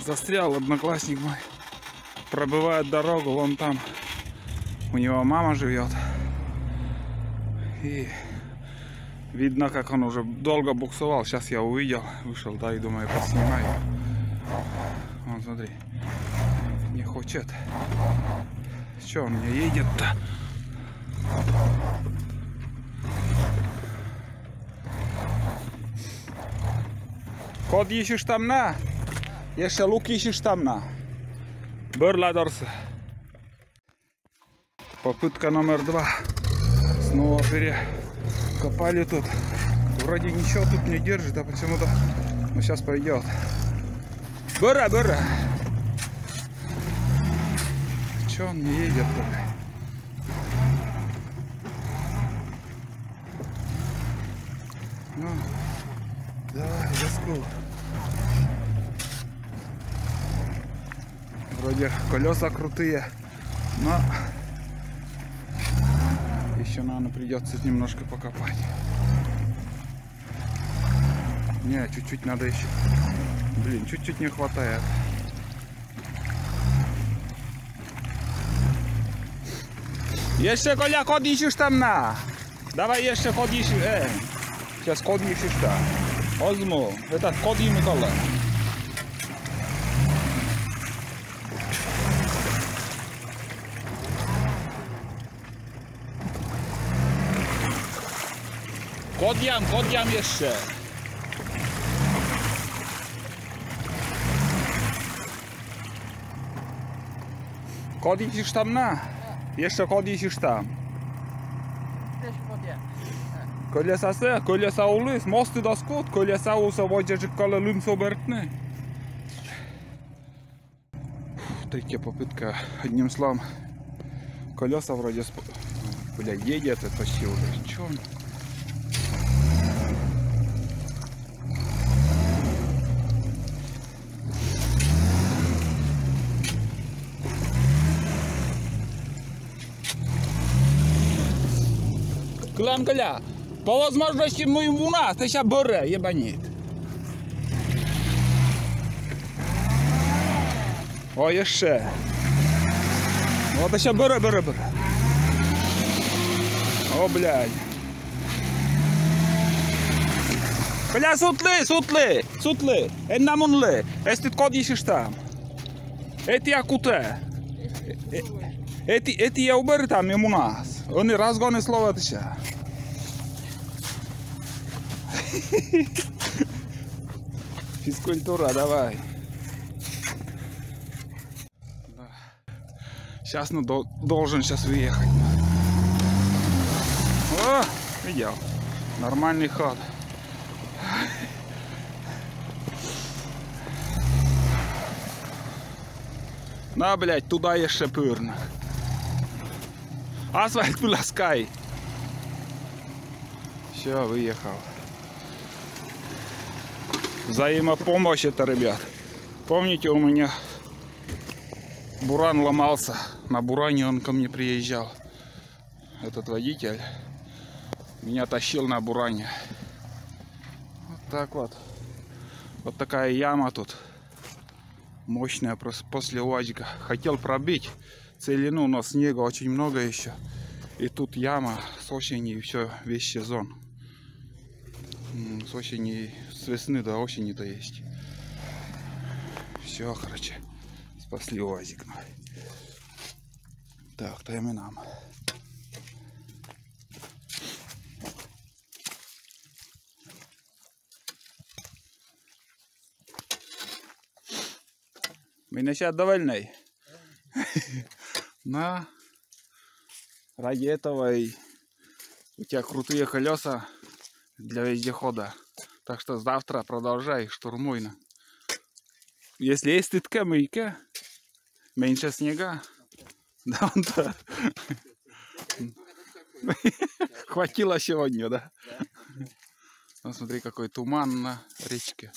Застрял одноклассник мой. Пробивает дорогу, вон там. У него мама живет. И видно, как он уже долго буксовал. Сейчас я увидел, вышел, да, и думаю, поснимаю. Вон, смотри. Не хочет. Че он не едет-то? Kod ищешь там на? Еще лук ищешь там на? Берлядорс. Попытка номер 2. Снова перекопали тут. Вроде ничего тут не держит, а почему-то. Ну сейчас пойдет. Быра. Че он не едет-то? Ну, давай, заску. Вроде колеса крутые, но еще, наверное, придется немножко покопать. Не, чуть-чуть надо еще. Блин, чуть-чуть не хватает. Jeszcze Коля, код ищешь там на? Давай еще код ищешь. Сейчас код ищешь там. Возьму. Этот код ему Коля. Kod jam jeszcze. Kod ищешь там на? Jeszcze kod ищешь там. Колеса улыс, мосты доскот, колеса улса водяжик кола лун собертны. Третья попытка. Одним словом, колеса вроде едет, это почти уже. Че он? Клан Коля, по возможности мы ему нас, ты сейчас быре, ебанит. О, еще. Вот сейчас быре. О, блядь. Коля, сутлы. Эннамунлы. Если код ищешь там. Эти акуте. Эти я уберу там ему нас. Они разгоны слова тыша. Физкультура, давай. Да. Сейчас должен выехать. О, видел. Нормальный ход. На, блядь, туда еще пырно. Асфальт полоскай. Все, выехал. Взаимопомощь это, ребят. Помните, у меня буран ломался. На буране он ко мне приезжал. Этот водитель меня тащил на буране. Вот так вот. Вот такая яма тут. Мощная после УАЗика. Хотел пробить целину, но снега очень много еще. И тут яма с осени, и все, весь сезон. С осени, с весны до осени-то есть. Все, короче, спасли УАЗик. Так, нам. Меня сейчас довольный. На. Ради этого и у тебя крутые колеса для вездехода. Так что завтра продолжай, штурмуй. Если есть тытка, мыйка, меньше снега. Да, он-то хватило сегодня, да? Смотри, какой туман на речке.